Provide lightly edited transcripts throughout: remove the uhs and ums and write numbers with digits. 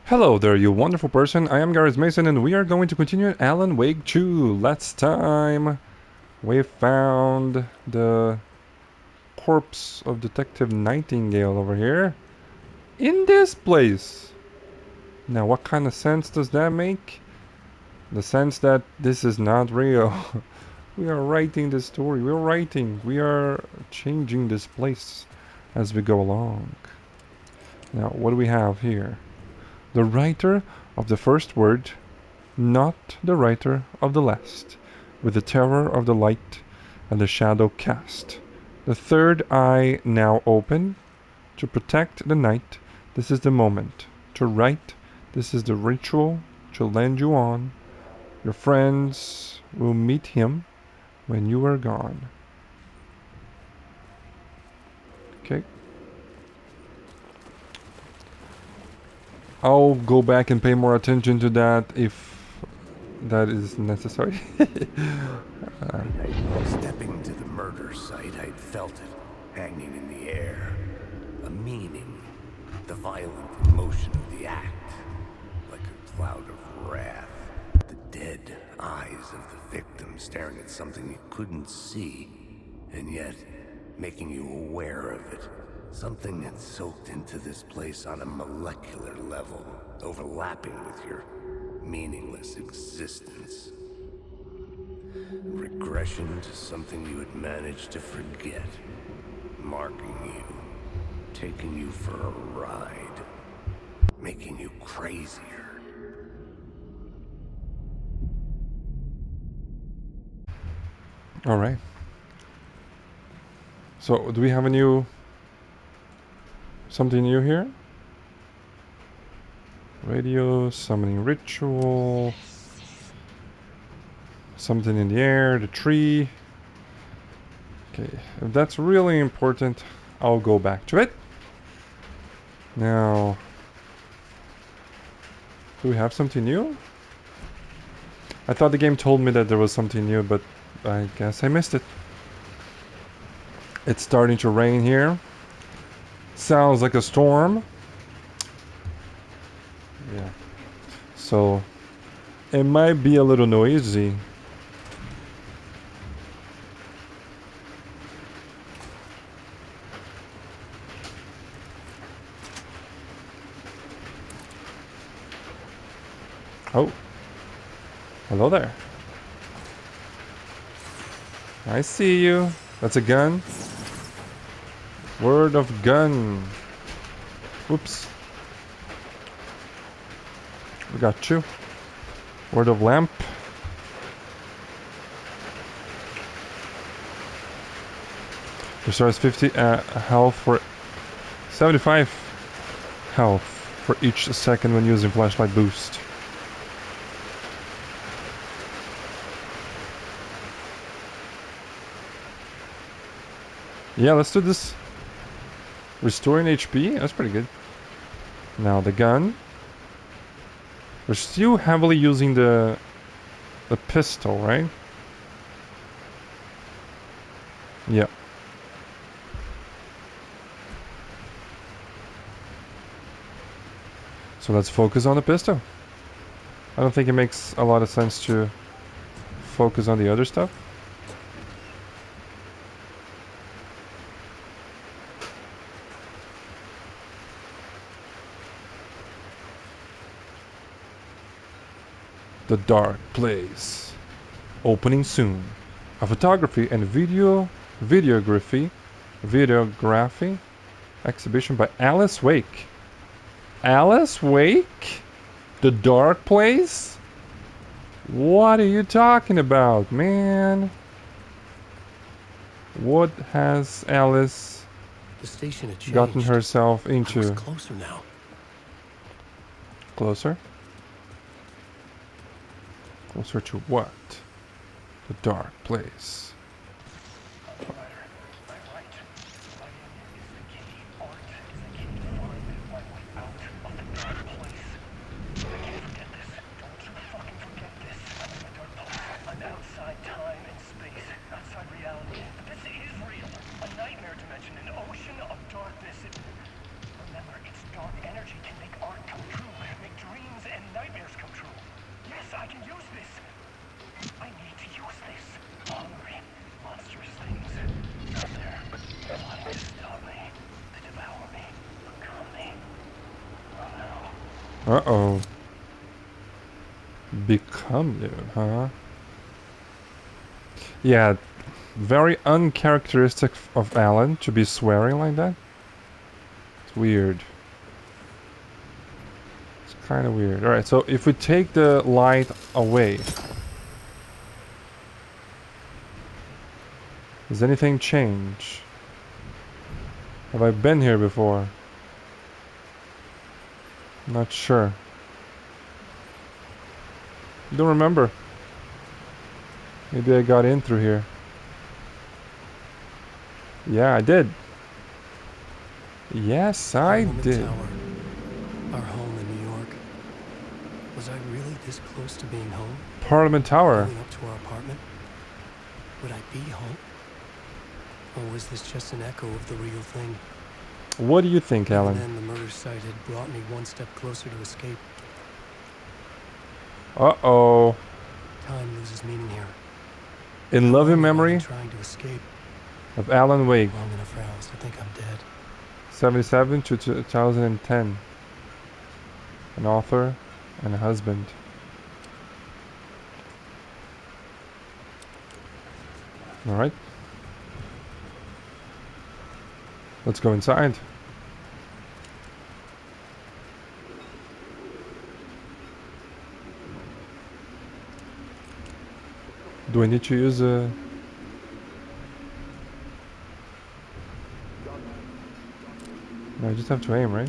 Hello there, you wonderful person. I am Gareth Mason, and we are going to continue Alan Wake 2. Last time, we found the corpse of Detective Nightingale over here. In this place. Now, what kind of sense does that make? The sense that this is not real. We are writing this story. We are changing this place as we go along. Now, what do we have here? The writer of the first word, not the writer of the last, with the terror of the light and the shadow cast. The third eye now open, to protect the night, this is the moment. To write, this is the ritual, to lend you on. Your friends will meet him when you are gone. Okay. I'll go back and pay more attention to that if that is necessary. Stepping to the murder site, I'd felt it, hanging in the air. A meaning, the violent emotion of the act, like a cloud of wrath. The dead eyes of the victim staring at something you couldn't see, and yet making you aware of it. Something that soaked into this place on a molecular level, overlapping with your meaningless existence. Regression to something you had managed to forget. Marking you. Taking you for a ride. Making you crazier. Alright. So, do we have something new here? Radio, summoning ritual. Something in the air, the tree. Okay, if that's really important, I'll go back to it. Now, do we have something new? I thought the game told me that there was something new, but I guess I missed it. It's starting to rain here. Sounds like a storm. Yeah. So, it might be a little noisy. Oh. Hello there. I see you. That's a gun. Word of gun. Oops. We got two. Word of lamp. Restores 50 health for 75 health for each second when using flashlight boost. Yeah, let's do this. Restoring HP? That's pretty good. Now the gun. We're still heavily using the pistol, right? Yeah. So let's focus on the pistol. I don't think it makes a lot of sense to focus on the other stuff. The Dark Place. Opening soon. A photography and videography exhibition by Alice Wake. Alice Wake? The Dark Place? What are you talking about, man? What has Alice gotten herself into? I was closer now. Closer? Closer to what? The Dark Place. Uh-oh. Become you, huh? Yeah, very uncharacteristic of Alan to be swearing like that. It's weird. It's kind of weird. Alright, so if we take the light away, does anything change? Have I been here before? Not sure. Don't remember. Maybe I got in through here. Yeah, I did. Yes, I Parliament did. Tower, our home in New York. Was I really this close to being home? Parliament Tower. Going up to our apartment? Would I be home? Or was this just an echo of the real thing? What do you think, Even Alan? then, the murder site had brought me one step closer to escape. Uh-oh. Time loses meaning here. In How loving long have I been memory trying to escape? of Alan Wake, Long enough for Alice to think I'm dead. 77 to 2010. An author and a husband. Alright. Let's go inside. Do I need to use a... No, I just have to aim, right?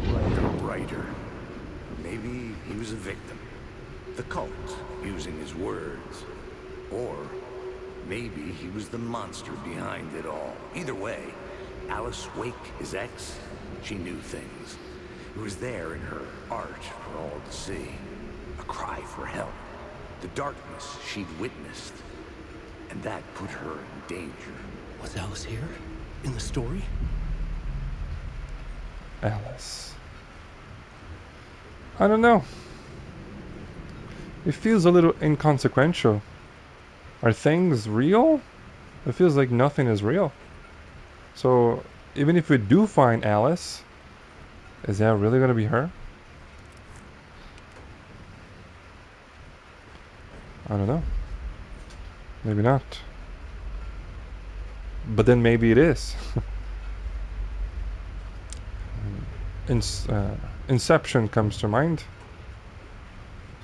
The writer. Maybe he was a victim. The cult, using his words. Or maybe he was the monster behind it all. Either way, Alice Wake, his ex, she knew things. It was there in her art for all to see. A cry for help. The darkness she'd witnessed. And that put her in danger. Was Alice here? In the story? Alice. I don't know. It feels a little inconsequential. Are things real? It feels like nothing is real. So, even if we do find Alice, is that really gonna be her? I don't know. Maybe not. But then maybe it is. Inception comes to mind.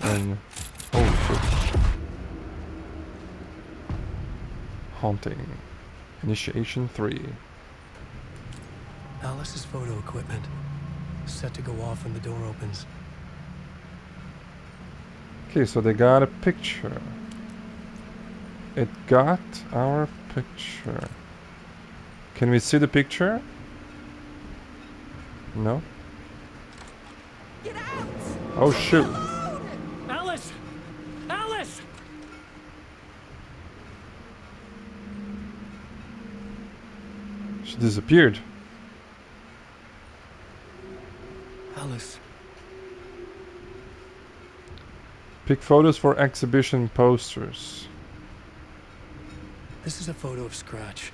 And oh shit. Haunting. Initiation 3. Alice's photo equipment. Set to go off when the door opens. Okay, so they got a picture. It got our picture. Can we see the picture? No? Get out! Oh shoot. Alice! Alice! She disappeared. Alice. Pick photos for exhibition posters. This is a photo of Scratch.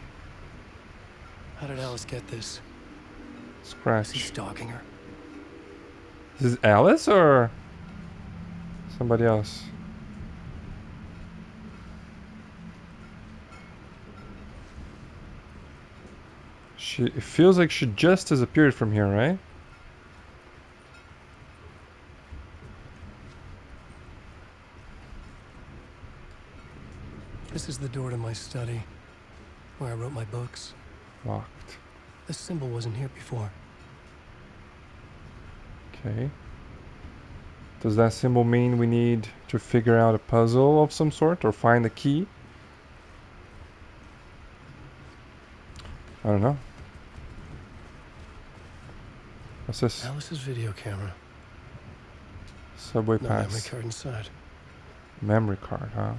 How did Alice get this? Is he Scratch. stalking her? Is this Alice or somebody else? It feels like she just disappeared from here, right? This is the door to my study, where I wrote my books. Locked. This symbol wasn't here before. Okay. Does that symbol mean we need to figure out a puzzle of some sort or find a key? I don't know. What's this? Alice's video camera. Subway No memory pass. card inside. Memory card, huh?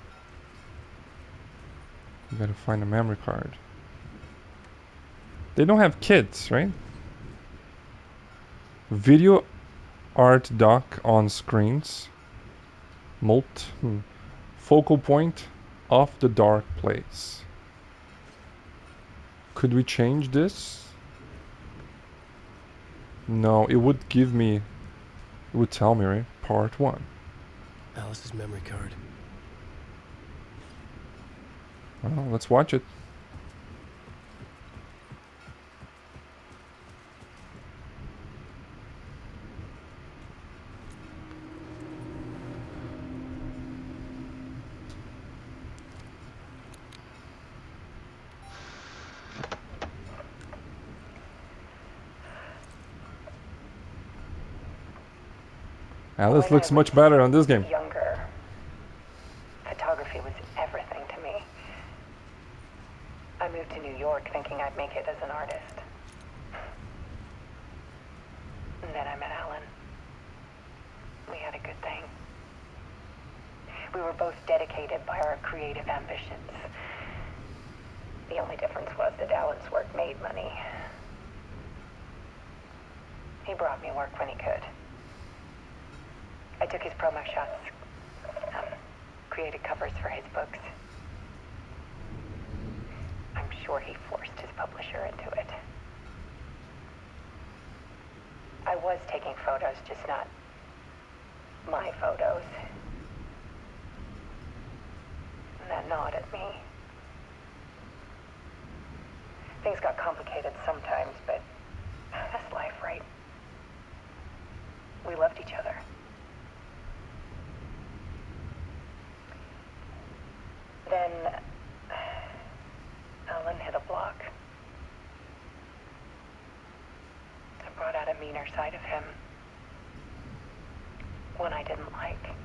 You gotta find a memory card. They don't have kids, right? Video art dock on screens. Molt. Focal point of the dark place. Could we change this? No, it would give me... It would tell me, right? Part 1. Alice's memory card. Well, let's watch it. Alice When I looks much was better on this game. Younger, photography was everything to me. I moved to New York thinking I'd make it as an artist. And then I met Alan. We had a good thing. We were both dedicated by our creative ambitions. The only difference was that Alan's work made money. He brought me work when he could. I took his promo shots, created covers for his books. I'm sure he forced his publisher into it. I was taking photos, just not my photos. And that gnawed at me. Things got complicated sometimes, but that's life, right? We loved each other. Then Alan hit a block. I brought out a meaner side of him. One I didn't like.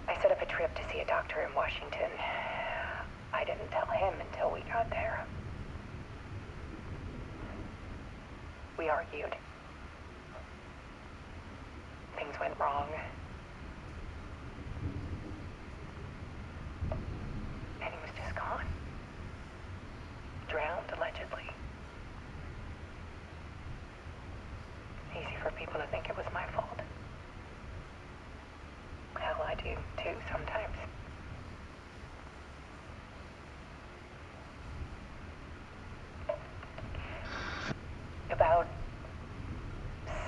I set up a trip to see a doctor in Washington. I didn't tell him until we got there. We argued. Things went wrong. And he was just gone. Drowned, allegedly. Easy for people to think it was my fault. Hell, I do too sometimes. About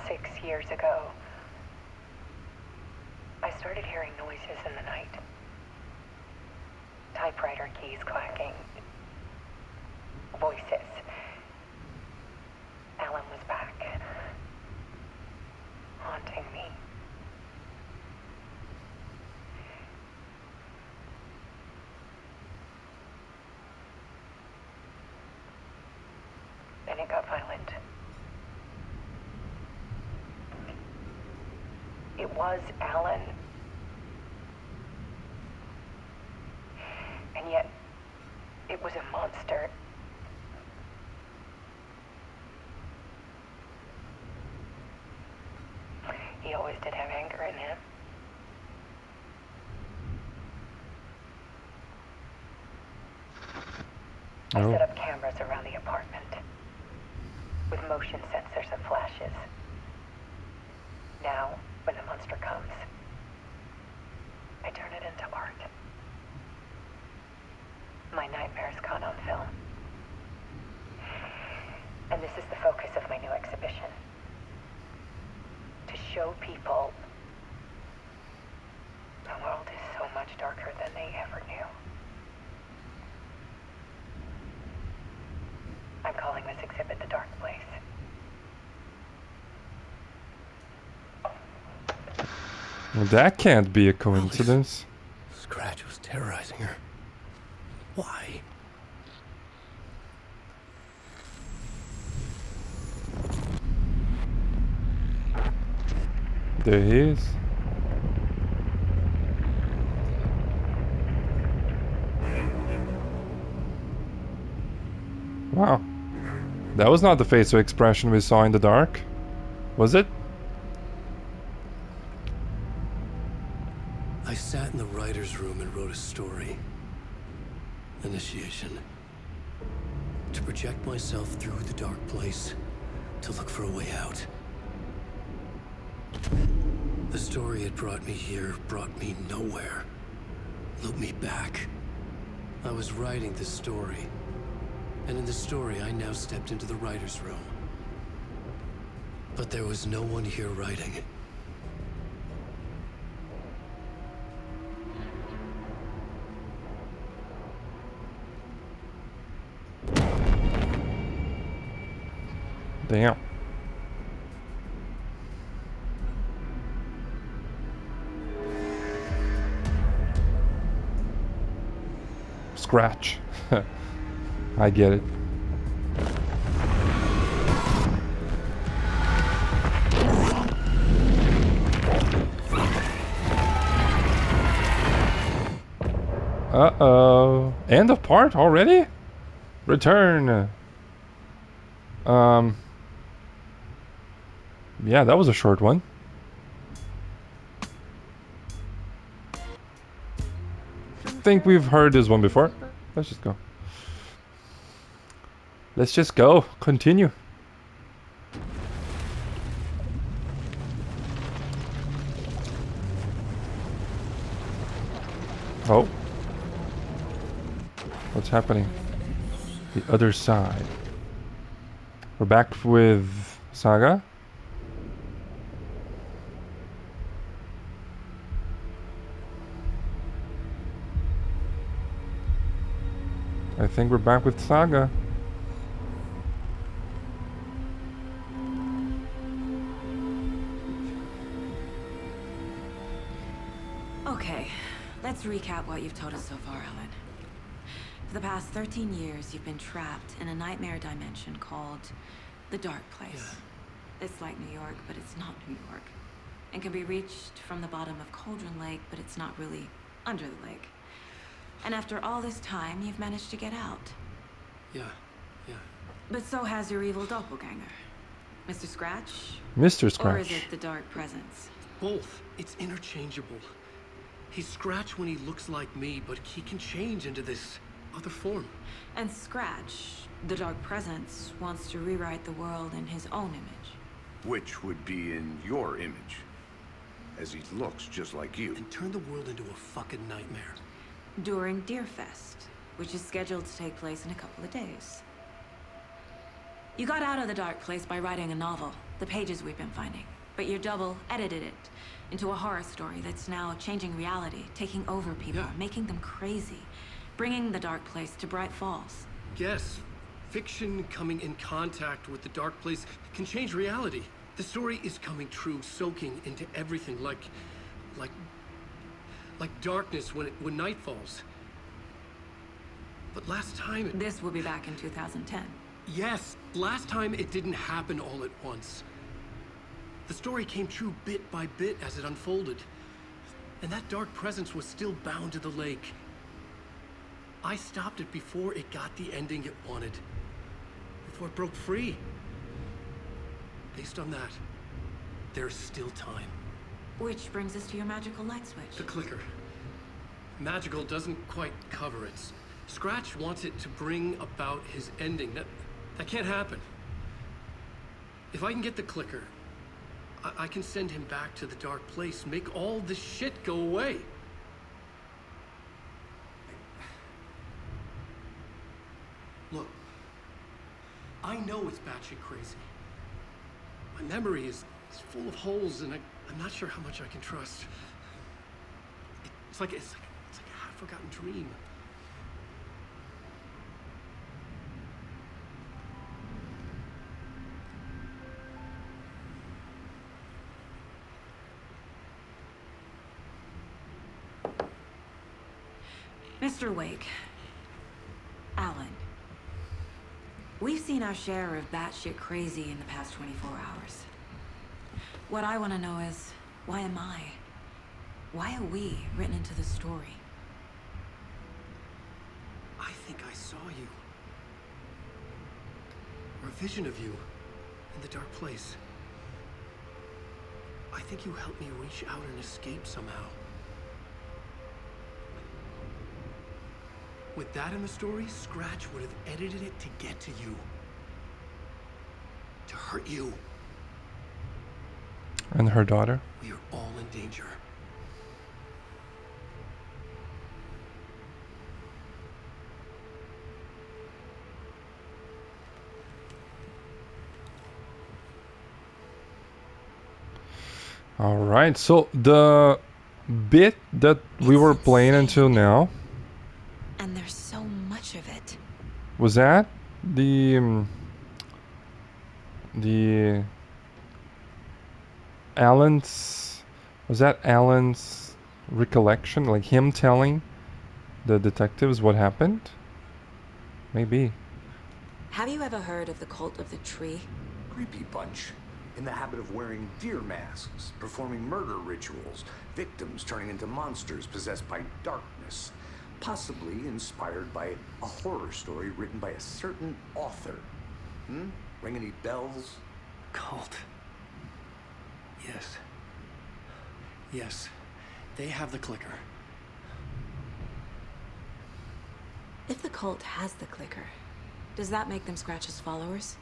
6 years ago, I started hearing noises in the night. Typewriter keys clacking. Voices. Alan was back. Haunting me. Then it got violent. It was Alan. And yet, it was a monster. He always did have anger in him. I Oh. set up cameras around the apartment with motion sensors and flashes. Now, when the monster comes, I turn it into art. My nightmares caught on film. And this is the focus of my new exhibition. To show people the world is so much darker than they ever knew. I'm calling this exhibit The Dark Place. Well, that can't be a coincidence. Scratch was terrorizing her. Why? There he is. Wow. That was not the facial expression we saw in the dark. Was it? I sat in the writer's room and wrote a story. Initiation. To project myself through the dark place, to look for a way out. The story had brought me here, brought me nowhere. Looped me back. I was writing this story. And in the story, I now stepped into the writer's room. But there was no one here writing it. Damn. Scratch. I get it. Uh-oh. End of part already? Return. Yeah, that was a short one. Think we've heard this one before. Let's just go. Let's just go. Continue. Oh. What's happening? The other side. We're back with Saga. I think we're back with Saga. Okay, let's recap what you've told us so far, Alan. For the past 13 years, you've been trapped in a nightmare dimension called the Dark Place. Yeah. It's like New York, but it's not New York. And can be reached from the bottom of Cauldron Lake, but it's not really under the lake. And after all this time, you've managed to get out. Yeah. But so has your evil doppelganger. Mr. Scratch? Mr. Or is Scratch. it the Dark Presence? Both. It's interchangeable. He's Scratch when he looks like me, but he can change into this other form. And Scratch, the Dark Presence, wants to rewrite the world in his own image. Which would be in your image, as he looks just like you. And turn the world into a fucking nightmare. During Deerfest, which is scheduled to take place in a couple of days. You got out of the Dark Place by writing a novel, the pages we've been finding. But your double edited it into a horror story that's now changing reality, taking over people, Yeah. making them crazy, bringing the Dark Place to Bright Falls. Yes, fiction coming in contact with the Dark Place can change reality. The story is coming true, soaking into everything like darkness when night falls. But last time This will be back in 2010. Yes, last time it didn't happen all at once. The story came true bit by bit as it unfolded. And that dark presence was still bound to the lake. I stopped it before it got the ending it wanted. Before it broke free. Based on that, there's still time. Which brings us to your magical light switch. The clicker. Magical doesn't quite cover it. Scratch wants it to bring about his ending. That can't happen. If I can get the clicker, I can send him back to the Dark Place, make all this shit go away. Look, I know it's batshit crazy. My memory is full of holes, and I'm not sure how much I can trust. It's like a half-forgotten dream. Mr. Wake. Alan. We've seen our share of batshit crazy in the past 24 hours. What I want to know is, why am I? Why are we written into the story? I think I saw you. Or a vision of you in the Dark Place. I think you helped me reach out and escape somehow. With that in the story, Scratch would have edited it to get to you. To hurt you. And her daughter. We are all in danger. All right. So the bit that we It's were playing until insane. now, And there's so much of it. was that the Alan's, was that Alan's recollection, like him telling the detectives what happened? Maybe. Have you ever heard of the Cult of the Tree? Creepy bunch. In the habit of wearing deer masks, performing murder rituals, victims turning into monsters possessed by darkness. Possibly inspired by a horror story written by a certain author. Ring any bells? Cult. Yes. Yes. They have the clicker. If the cult has the clicker, does that make them Scratch's followers?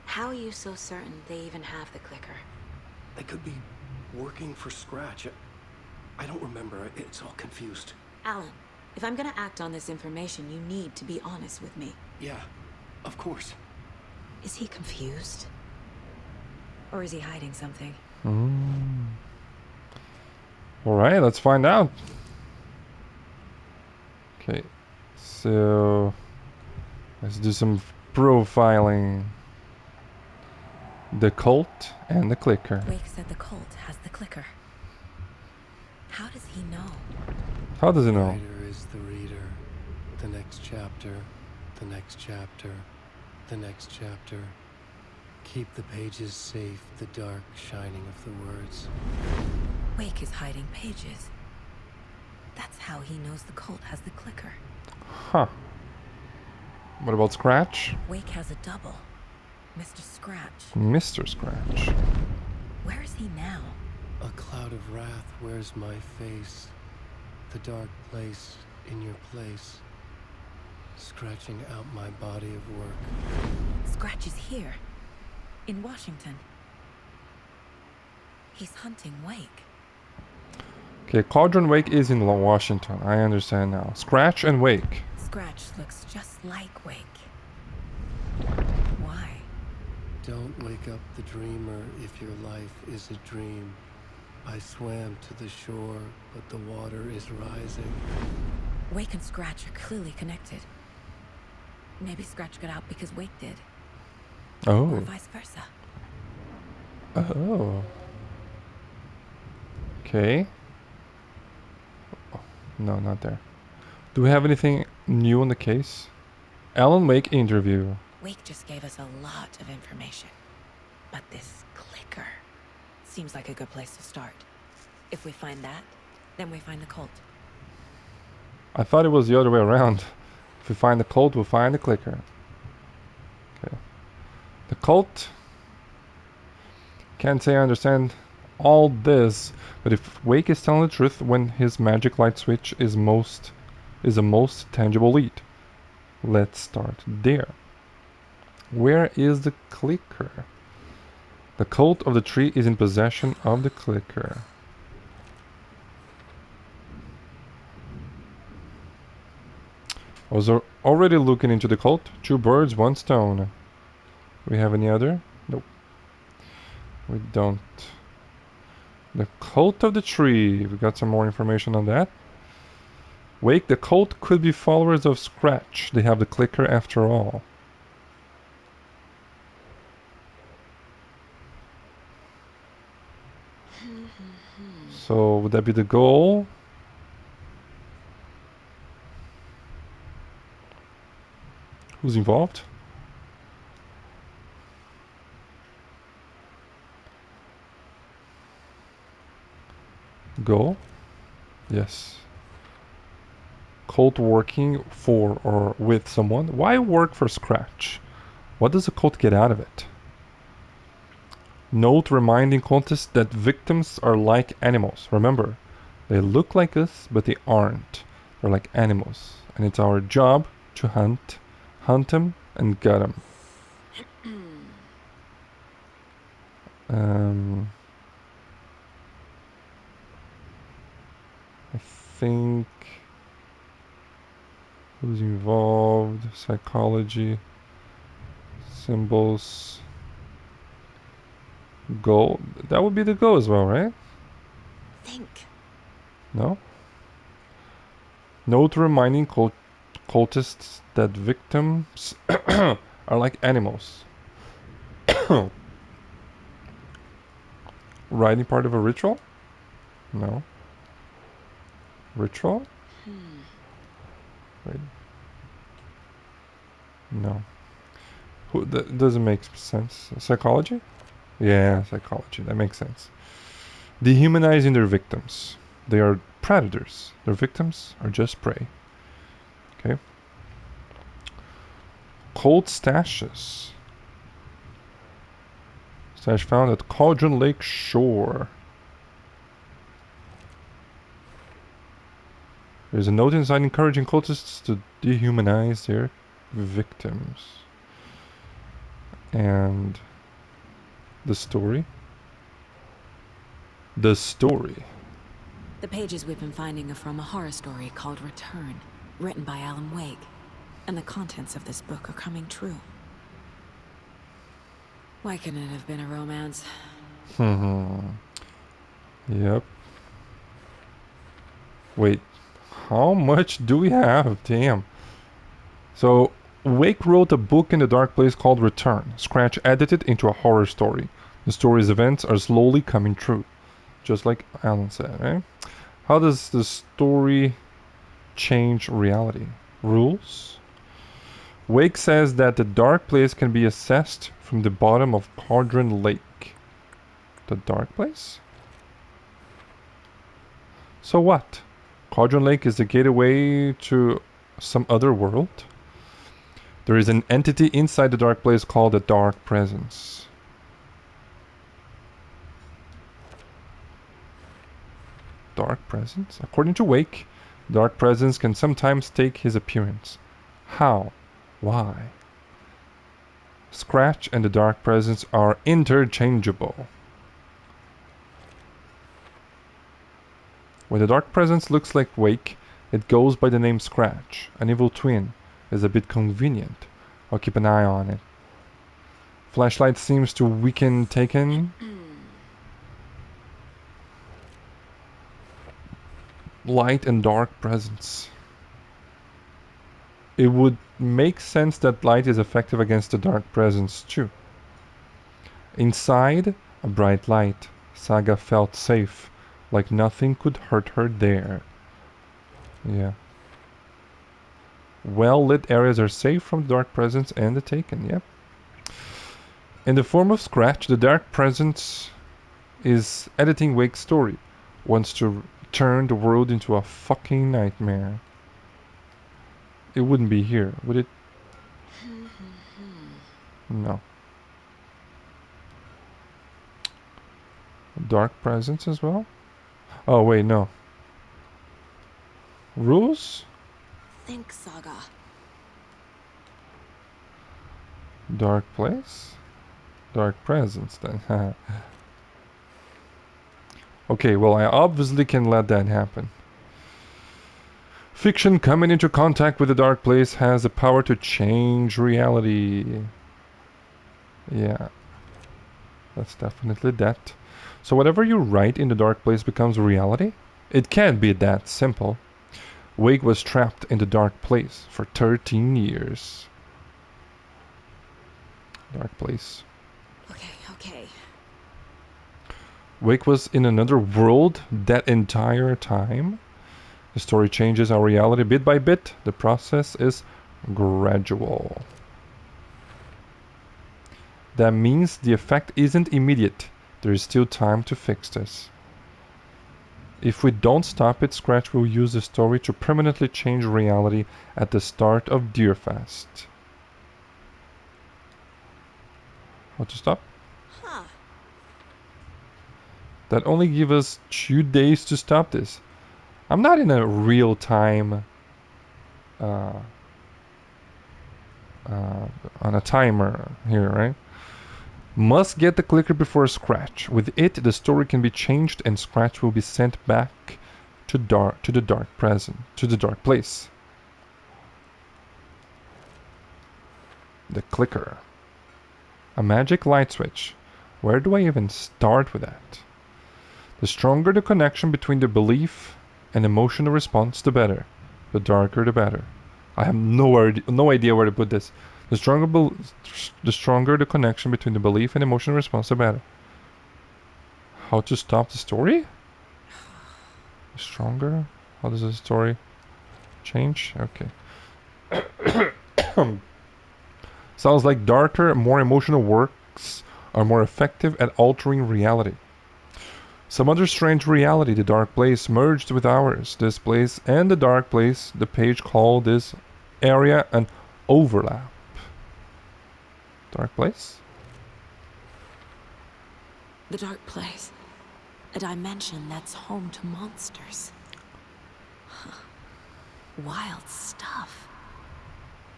How are you so certain they even have the clicker? They could be working for Scratch. I don't remember. It's all confused. Alan, if I'm gonna act on this information, you need to be honest with me. Yeah, of course. Is he confused? Or is he hiding something? All right, let's find out. Okay, so let's do some profiling. The cult and the clicker. Wake said the cult has the clicker. How does he know? How does he The know? writer is the reader. The next chapter. The next chapter. The next chapter. Keep the pages safe, the dark shining of the words. Wake is hiding pages. That's how he knows the cult has the clicker. Huh. What about Scratch? Wake has a double. Mr. Scratch. Mr. Scratch. Where is he now? A cloud of wrath wears my face. The dark place in your place. Scratching out my body of work. Scratch is here. In Washington. He's hunting Wake. Okay, Cauldron Wake is in Washington. I understand now. Scratch and Wake. Scratch looks just like Wake. Why? Don't wake up the dreamer if your life is a dream. I swam to the shore, but the water is rising. Wake and Scratch are clearly connected. Maybe Scratch got out because Wake did. Or Oh. vice versa. Oh. Okay. Oh, no, not there. Do we have anything new in the case? Alan Wake interview. Wake just gave us a lot of information. But this clicker seems like a good place to start. If we find that, then we find the cult. I thought it was the other way around. If we find the cult, we'll find the clicker. Okay. The cult. Can't say I understand all this, but if Wake is telling the truth when his magic light switch is a most tangible lead. Let's start there. Where is the clicker? The cult of the tree is in possession of the clicker. I was already looking into the cult. 2 birds, 1 stone. We have any other? Nope. We don't. The cult of the tree. We got some more information on that. Wake, the cult could be followers of Scratch. They have the clicker after all. So would that be the goal? Who's involved? Goal? Yes. Cult working for or with someone. Why work for Scratch? What does a cult get out of it? Note reminding cultists that victims are like animals. Remember, they look like us, but they aren't. They're like animals. And it's our job to hunt them, and gut them. I think who's involved? Psychology, symbols. Goal. That would be the goal as well, right? Think. No? Note reminding cultists that victims are like animals. Writing part of a ritual? No. Ritual? Wait. No. That doesn't make sense. Psychology? Yeah, psychology. That makes sense. Dehumanizing their victims. They are predators. Their victims are just prey. Okay. Cold stashes. Stash found at Cauldron Lake Shore. There's a note inside encouraging cultists to dehumanize their victims. And the story? The story. The pages we've been finding are from a horror story called Return, written by Alan Wake. And the contents of this book are coming true. Why couldn't it have been a romance? Yep. Wait, how much do we have? Damn. So, Wake wrote a book in the dark place called Return. Scratch edited into a horror story. The story's events are slowly coming true. Just like Alan said, right? How does the story change reality? Rules? Wake says that the dark place can be accessed from the bottom of Cauldron Lake. The dark place? So what? Cauldron Lake is the gateway to some other world? There is an entity inside the dark place called the Dark Presence. Dark Presence? According to Wake, Dark Presence can sometimes take his appearance. How? Why? Scratch and the Dark Presence are interchangeable. When the Dark Presence looks like Wake, it goes by the name Scratch. An evil twin is a bit convenient. I'll keep an eye on it. Flashlight seems to weaken Taken. Light and Dark Presence. It would make sense that light is effective against the Dark Presence too. Inside, a bright light. Saga felt safe, like nothing could hurt her there. Yeah. Well-lit areas are safe from the Dark Presence and the Taken, yep. In the form of Scratch, the Dark Presence is editing Wake's story. Wants to turn the world into a fucking nightmare. It wouldn't be here, would it? No. Dark Presence as well? Oh, wait, no. Rules? Think, Saga. Dark Place? Dark Presence, then. Okay, well, I obviously can let that happen. Fiction coming into contact with the dark place has the power to change reality. Yeah. That's definitely that. So whatever you write in the dark place becomes reality? It can't be that simple. Wake was trapped in the dark place for 13 years. Dark place. Okay. Wake was in another world that entire time. The story changes our reality bit by bit. The process is gradual. That means the effect isn't immediate. There is still time to fix this. If we don't stop it, Scratch will use the story to permanently change reality at the start of Deerfest. How to stop? Huh. That only give us 2 days to stop this. I'm not in a real time on a timer here, right? Must get the clicker before Scratch. With it, the story can be changed and Scratch will be sent back to the dark place. The clicker. A magic light switch. Where do I even start with that? The stronger the connection between the belief and emotional response, the better. The darker, the better. I have no idea where to put this. The stronger the connection between the belief and emotional response, the better. How to stop the story? Stronger? How does the story change? Okay. Sounds like darker, more emotional works are more effective at altering reality. Some other strange reality, the dark place, merged with ours. This place and the dark place, the page called this area an overlap. Dark place? The dark place. A dimension that's home to monsters. Huh. Wild stuff.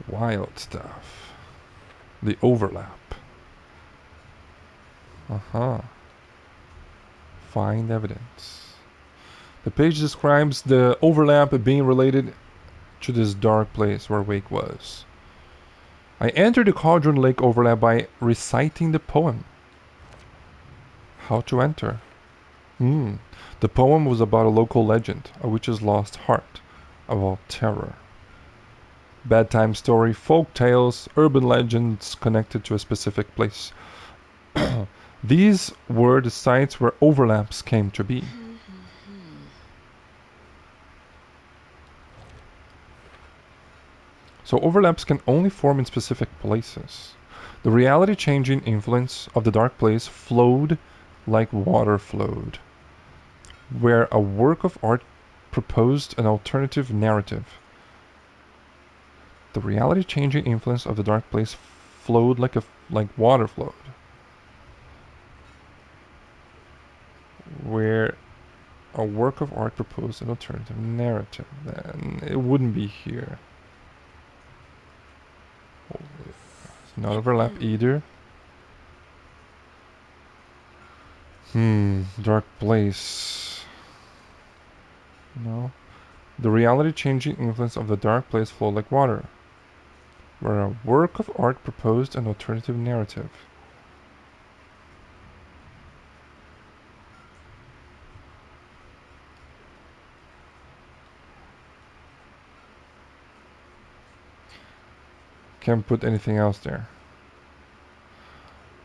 Wild stuff. The overlap. Uh-huh. Find evidence. The page describes the overlap being related to this dark place where Wake was. I entered the Cauldron Lake overlap by reciting the poem. How to enter? The poem was about a local legend, a witch's lost heart, about terror. Bedtime story, folk tales, urban legends connected to a specific place. These were the sites where overlaps came to be. So overlaps can only form in specific places. The reality-changing influence of the dark place flowed like water flowed, where a work of art proposed an alternative narrative. The reality-changing influence of the dark place flowed like water flowed, where a work of art proposed an alternative narrative. Then it wouldn't be here. It's not overlap either. Dark place. No. The reality-changing influence of the dark place flowed like water, where a work of art proposed an alternative narrative. Can't put anything else there.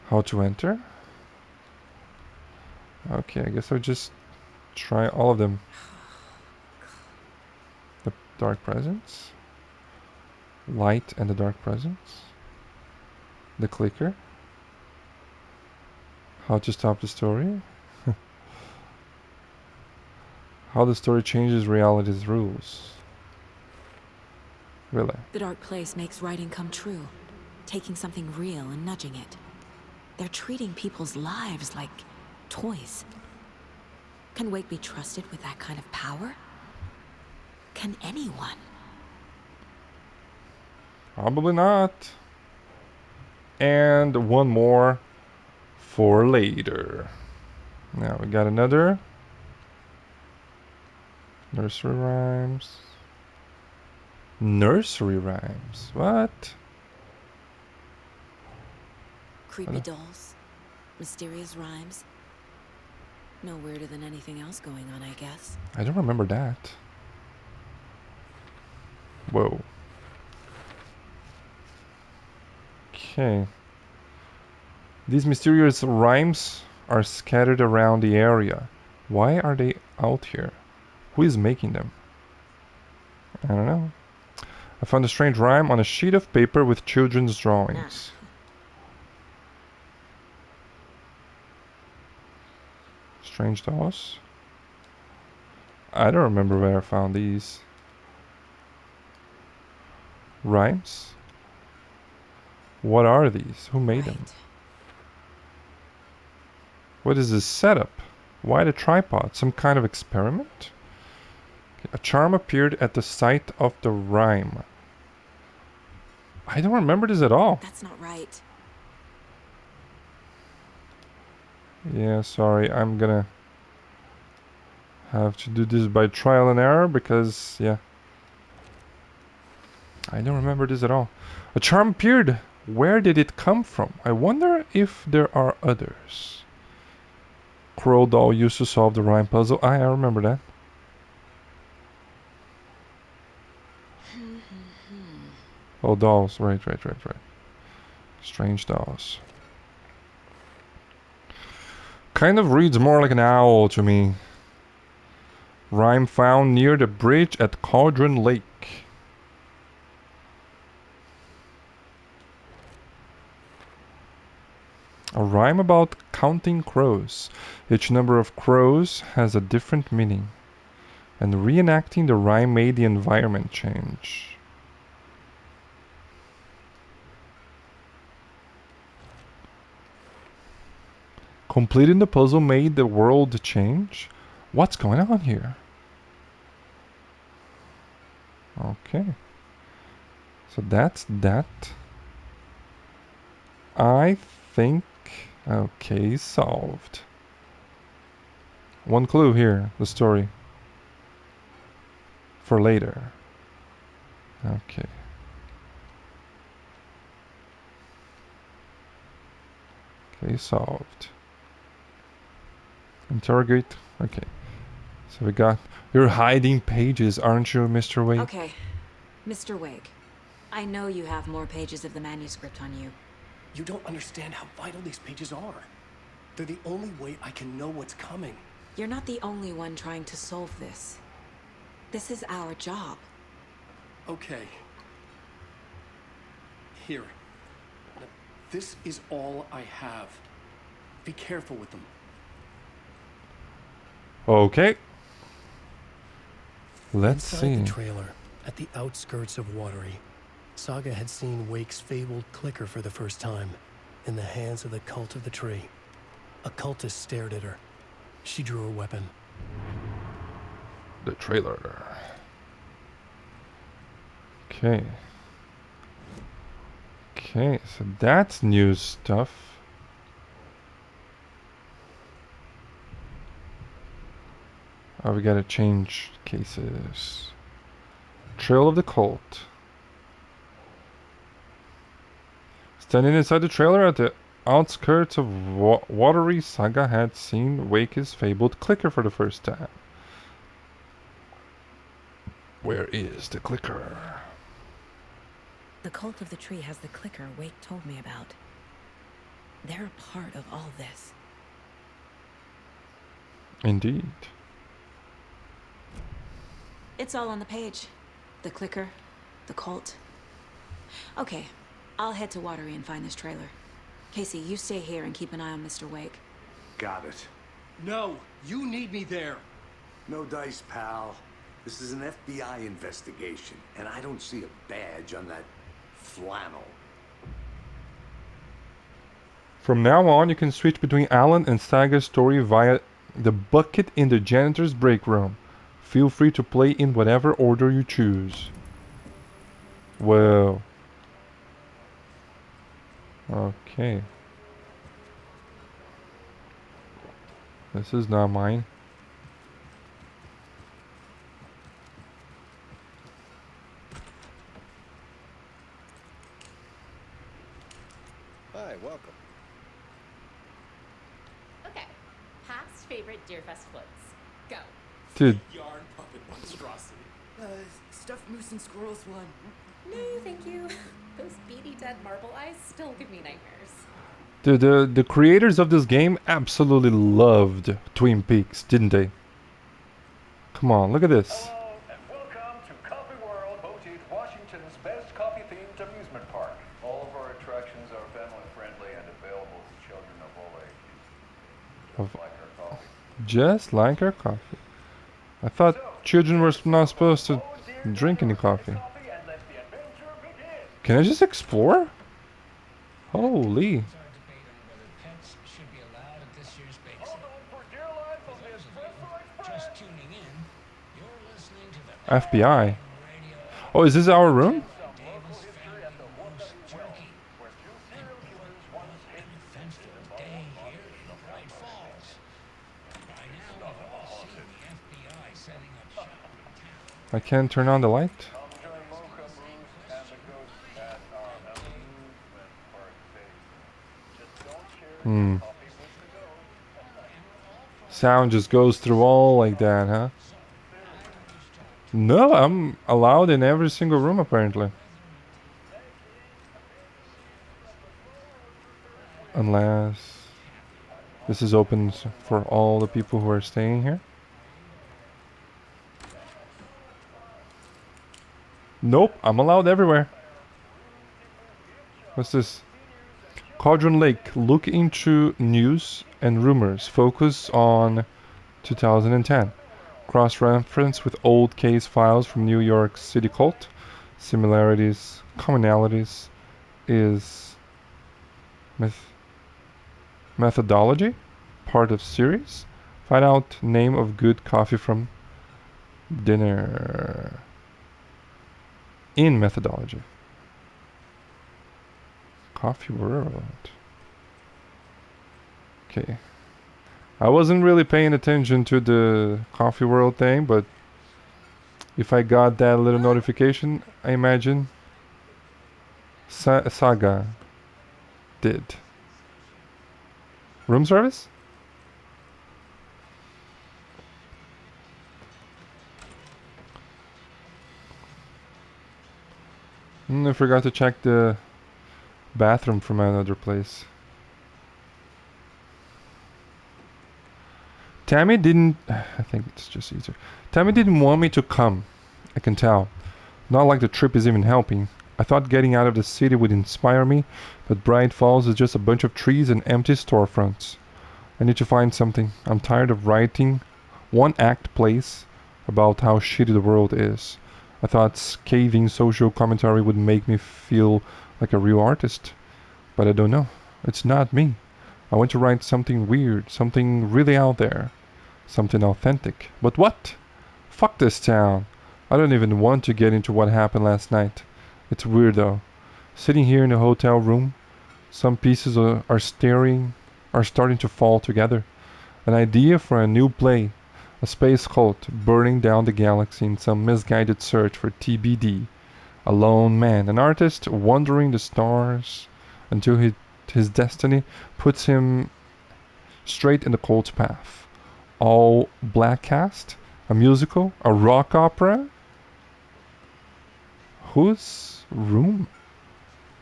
How to enter? Okay, I guess I'll just try all of them. The dark presence. Light and the dark presence. The clicker. How to stop the story. How the story changes reality's rules. Really? The dark place makes writing come true, taking something real and nudging it. They're treating people's lives like toys. Can Wake be trusted with that kind of power? Can anyone? Probably not. And one more for later. Now we got another. Nursery rhymes. Nursery rhymes? What? Creepy dolls, mysterious rhymes. No weirder than anything else going on, I guess. I don't remember that. Whoa. Okay. These mysterious rhymes are scattered around the area. Why are they out here? Who is making them? I don't know. I found a strange rhyme on a sheet of paper with children's drawings. Strange dolls? I don't remember where I found these. Rhymes? What are these? Who made them? What is this setup? Why the tripod? Some kind of experiment? Okay, a charm appeared at the site of the rhyme. I don't remember this at all. That's not right. Yeah, sorry. I'm gonna have to do this by trial and error because, yeah. I don't remember this at all. A charm appeared Where did it come from? I wonder if there are others. Crow Doll used to solve the rhyme puzzle. I remember that. Oh, dolls. Right. Strange dolls. Kind of reads more like an owl to me. Rhyme found near the bridge at Cauldron Lake. A rhyme about counting crows. Each number of crows has a different meaning. And reenacting the rhyme made the environment change. Completing the puzzle made the world change? What's going on here? Okay. So that's that. I think... Okay, solved. One clue here, the story. For later. Okay. Okay, solved. Interrogate. Okay. So we got... You're hiding pages, aren't you, Mr. Wake? Okay, Mr. Wake. I know you have more pages of the manuscript on you. You don't understand how vital these pages are. They're the only way I can know what's coming. You're not the only one trying to solve this. This is our job. Okay. Here. This is all I have. Be careful with them. Okay. Let's Inside see. the trailer, at the outskirts of Watery, Saga had seen Wake's fabled clicker for the first time, in the hands of the Cult of the Tree. A cultist stared at her. She drew her weapon. The trailer. Okay. Okay, so that's new stuff. Oh, we gotta change cases. Trail of the Cult. Standing inside the trailer at the outskirts of Watery, Saga had seen Wake's fabled clicker for the first time. Where is the clicker? The Cult of the Tree has the clicker Wake told me about. They're a part of all this. Indeed. It's all on the page. The clicker, the cult. Okay, I'll head to Watery and find this trailer. Casey, you stay here and keep an eye on Mr. Wake. Got it. No, you need me there. No dice, pal. This is an FBI investigation, and I don't see a badge on that flannel. From now on, you can switch between Alan and Saga's story via the bucket in the janitor's break room. Feel free to play in whatever order you choose. Whoa. Okay. This is not mine. Hi, welcome. Okay. Past favorite Deerfest floats. Go. Dude, Yarn puppet monstrosity. Stuffed moose and squirrels one. No, thank you. Those beady dead marble eyes still give me nightmares. dude, the creators of this game absolutely loved Twin Peaks, didn't they? Come on, look at this. Hello and welcome to Coffee World, voted Washington's best coffee-themed amusement park. All of our attractions are family-friendly and available to children of all ages. Of- Just like our coffee. Just like our coffee. I thought children were not supposed to drink any coffee. And let the adventure begin. Can I just explore? Holy. Our debate on whether pets should be allowed at this year's bake Hold sale. on for dear life For of the those of Espresso you just Express. tuning in, you're listening to the FBI. Radio Oh, is this our room? Some local history at the Roast Waterloo Well, Jerky. where two serial killers once hid An eventful day here in Bright Falls. By now, you've all seen the FBI setting up shop in town. I can't turn on the light. Come join Mocha Moose and the Ghost Cat on amusement Hmm. Sound just goes through all like that, huh? No, I'm allowed in every single room apparently. Unless this is open for all the people who are staying here. Nope, I'm allowed everywhere. What's this? Cauldron Lake. Look into news and rumors. Focus on 2010. Cross-reference with old case files from New York City cult. Similarities, commonalities is methodology, part of series. Find out name of good coffee from dinner. In methodology. Coffee World. Okay. I wasn't really paying attention to the Coffee World thing, but if I got that little notification, I imagine Saga did. Room service? I forgot to check the bathroom from another place. Tammy didn't... I think it's just easier. Tammy didn't want me to come. I can tell. Not like the trip is even helping. I thought getting out of the city would inspire me, but Bright Falls is just a bunch of trees and empty storefronts. I need to find something. I'm tired of writing one-act plays about how shitty the world is. I thought scathing social commentary would make me feel like a real artist. But I don't know. It's not me. I want to write something weird, something really out there. Something authentic. But what? Fuck this town. I don't even want to get into what happened last night. It's weird though. Sitting here in a hotel room, some pieces are starting to fall together. An idea for a new play. A space cult burning down the galaxy in some misguided search for TBD. A lone man, an artist wandering the stars until his destiny puts him straight in the cult's path. All black cast? A musical? A rock opera? Whose room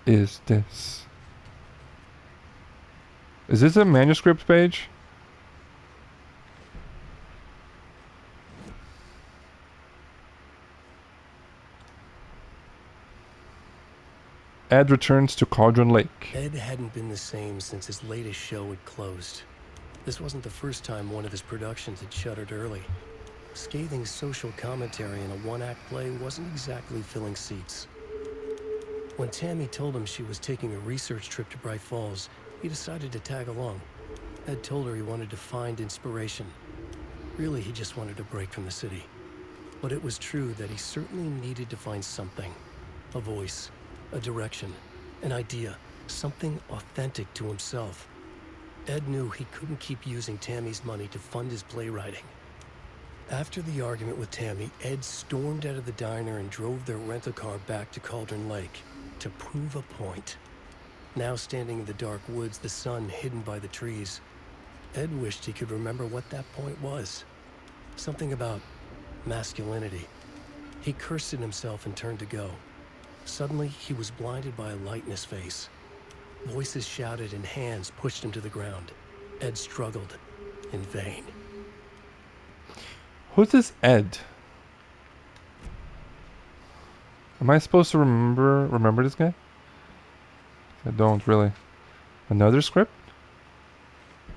is this? Is this a manuscript page? Ed returns to Cauldron Lake. Ed hadn't been the same since his latest show had closed. This wasn't the first time one of his productions had shuttered early. Scathing social commentary in a one-act play wasn't exactly filling seats. When Tammy told him she was taking a research trip to Bright Falls, he decided to tag along. Ed told her he wanted to find inspiration. Really, he just wanted a break from the city. But it was true that he certainly needed to find something. A voice, a direction, an idea, something authentic to himself. Ed knew he couldn't keep using Tammy's money to fund his playwriting. After the argument with Tammy, Ed stormed out of the diner and drove their rental car back to Cauldron Lake to prove a point. Now standing in the dark woods, the sun hidden by the trees, Ed wished he could remember what that point was. Something about masculinity. He cursed at himself and turned to go. Suddenly, he was blinded by a light in his face. Voices shouted and hands pushed him to the ground. Ed struggled in vain. Who's this Ed? Am I supposed to remember this guy? I don't really. Another script?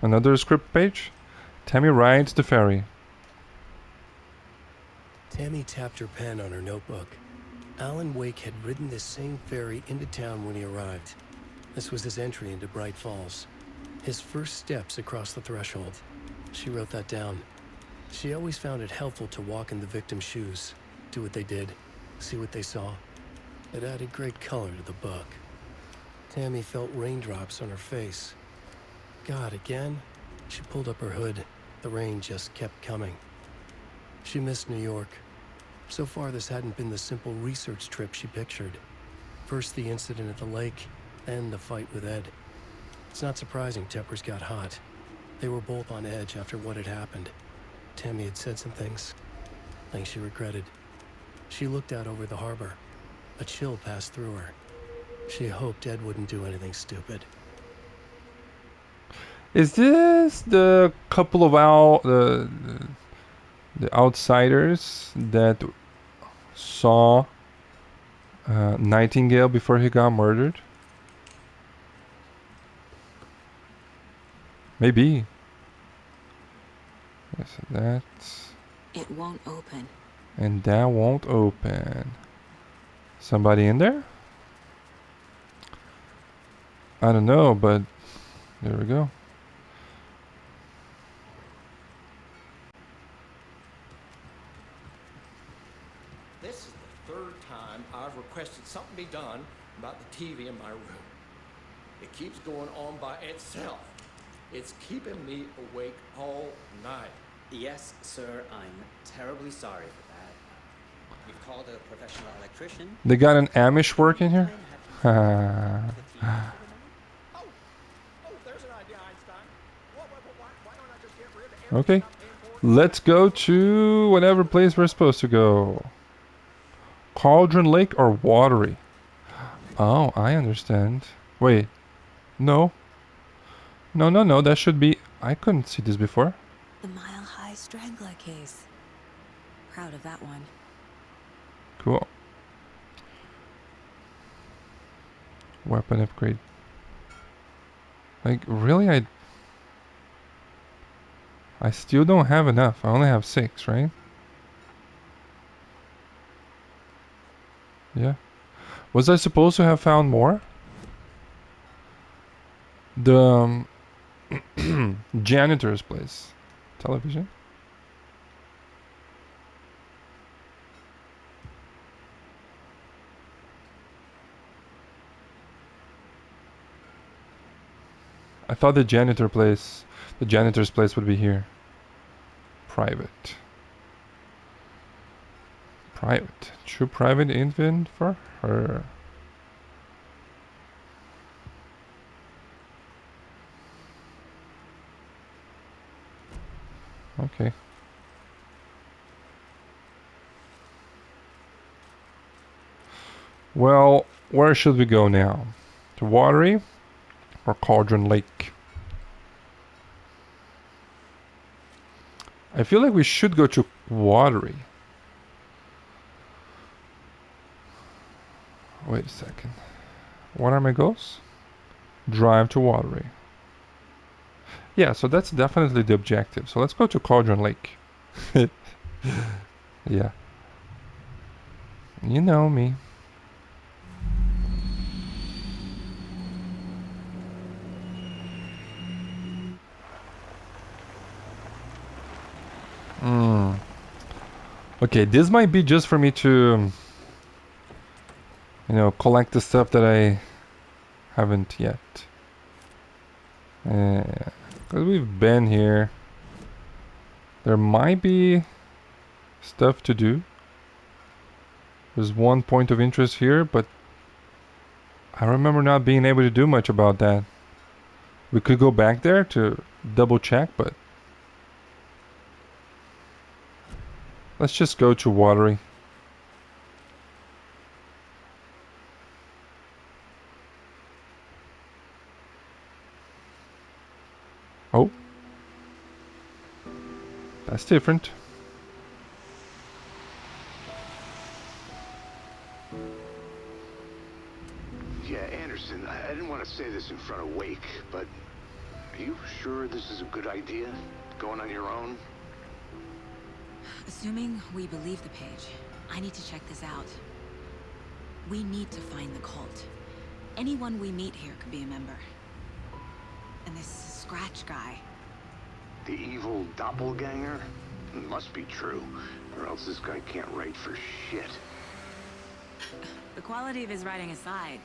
Another script page? Tammy rides the ferry. Tammy tapped her pen on her notebook. Alan Wake had ridden this same ferry into town when he arrived. This was his entry into Bright Falls. His first steps across the threshold. She wrote that down. She always found it helpful to walk in the victim's shoes, do what they did, see what they saw. It added great color to the book. Tammy felt raindrops on her face. God, again? She pulled up her hood. The rain just kept coming. She missed New York. So far, this hadn't been the simple research trip she pictured. First the incident at the lake, then the fight with Ed. It's not surprising tempers got hot. They were both on edge after what had happened. Tammy had said some things she regretted. She looked out over the harbor. A chill passed through her. She hoped Ed wouldn't do anything stupid. Is this the couple of the outsiders that saw Nightingale before he got murdered? Maybe. Yes, that's... It won't open. And that won't open. Somebody in there? I don't know, but there we go. This is the third time I've requested something be done about the TV in my room. It keeps going on by itself. It's keeping me awake all night. Yes, sir, I'm terribly sorry for that. We've called a professional electrician. They got an Amish work in here? Oh, there's an idea, Einstein. Why don't I just get rid of everything Okay. I'm paying for? Let's go to whatever place we're supposed to go. Cauldron Lake or Watery? Oh, I understand. Wait. No. No. That should be... I couldn't see this before. The Mile High Strangler case. Proud of that one. Cool. Weapon upgrade. Like, really? I still don't have enough. I only have 6, right? Yeah. Was I supposed to have found more? The janitor's place. Television. I thought the janitor's place would be here. Private. Private. True private invent for her. Okay. Well, where should we go now? To Watery or Cauldron Lake? I feel like we should go to Watery. Wait a second. What are my goals? Drive to Watery. Yeah, so that's definitely the objective. So let's go to Cauldron Lake. Yeah. You know me. Okay, this might be just for me to, you know, collect the stuff that I haven't yet. Because we've been here. There might be stuff to do. There's one point of interest here, but I remember not being able to do much about that. We could go back there to double check, but let's just go to Watery. Oh. That's different. Yeah, Anderson, I didn't want to say this in front of Wake, but are you sure this is a good idea? Going on your own? Assuming we believe the page, I need to check this out. We need to find the cult. Anyone we meet here could be a member. And this Scratch guy. The evil doppelganger? It must be true, or else this guy can't write for shit. The quality of his writing aside,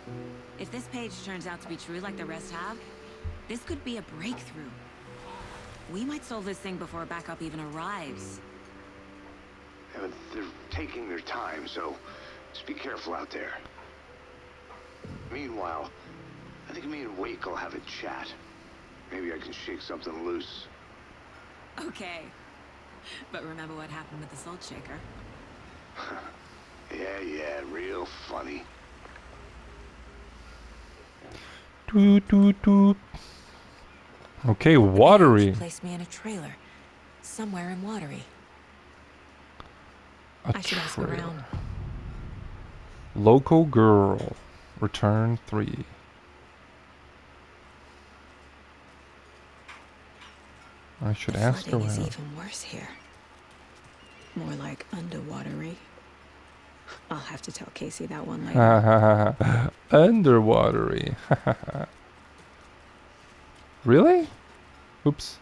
if this page turns out to be true like the rest have, this could be a breakthrough. We might solve this thing before backup even arrives. Yeah, but they're taking their time, so just be careful out there. Meanwhile, I think me and Wake will have a chat. Maybe I can shake something loose. Okay. But remember what happened with the salt shaker? Yeah, real funny. Doot, doot, doot. Okay, Watery. Placed me in a trailer. Somewhere in Watery. I should ask around. Local girl. Return 3. I should ask Flooding is around. even worse here. More like underwatery. I'll have to tell Casey that one later. Underwatery. Really? Oops.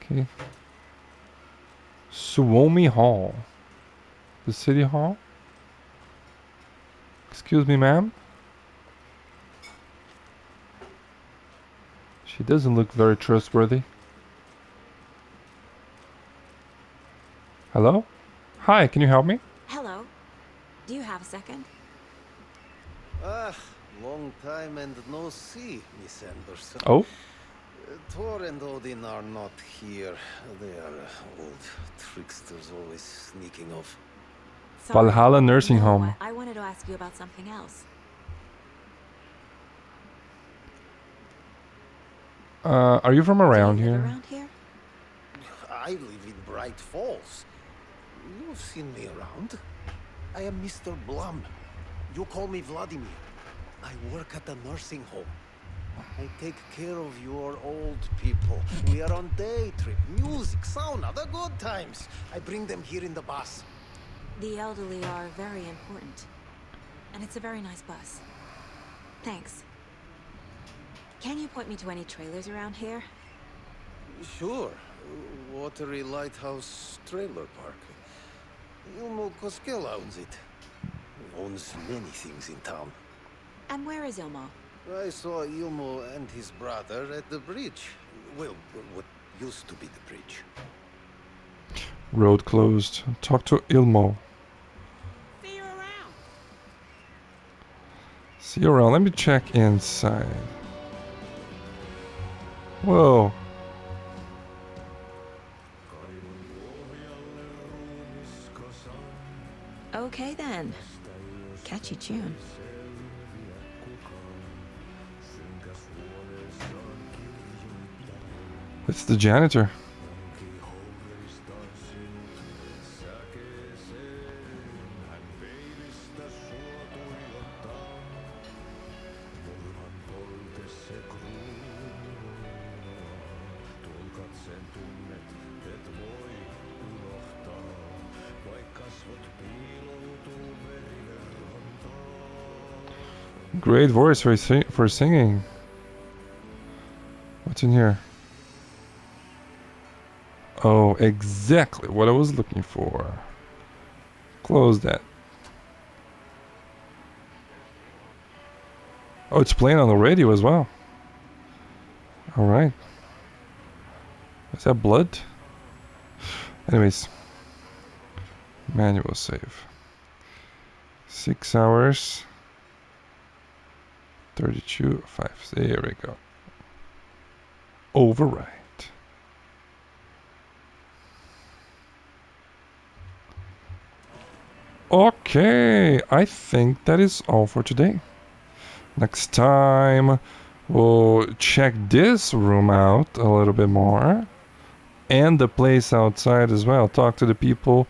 Okay. Suomi Hall. The city hall? Excuse me, ma'am? She doesn't look very trustworthy. Hello? Hi, can you help me? Hello. Do you have a second? Ah, long time and no see, Miss Anderson. Oh? Thor and Odin are not here. They are old tricksters always sneaking off. Sorry. Valhalla Nursing No, Home. I wanted to ask you about something else. Are you from around Do you live here? around here? I live in Bright Falls. You've seen me around. I am Mr. Blum. You call me Vladimir. I work at a nursing home. I take care of your old people. We are on day trip, music, sauna, the good times. I bring them here in the bus. The elderly are very important. And it's a very nice bus. Thanks. Can you point me to any trailers around here? Sure. Watery Lighthouse Trailer Park. Ilmo Koskela owns it. He owns many things in town. And where is Ilmo? I saw Ilmo and his brother at the bridge. Well, what used to be the bridge. Road closed. Talk to Ilmo. See you around. See you around. Let me check inside. Whoa. Okay then. Catchy tune. It's the janitor. Great voice for singing. What's in here? Oh, exactly what I was looking for. Close that. Oh, it's playing on the radio as well. Alright. Is that blood? Anyways. Manual save. 6 hours. 32, 5. There we go. Override. Okay, I think that is all for today. Next time, we'll check this room out a little bit more. And the place outside as well. Talk to the people.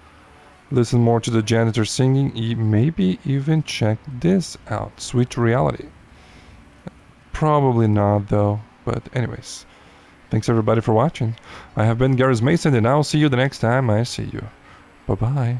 Listen more to the janitor singing. Maybe even check this out. Sweet Reality. Probably not though. But anyways. Thanks everybody for watching. I have been Gareth Mason and I'll see you the next time I see you. Bye bye.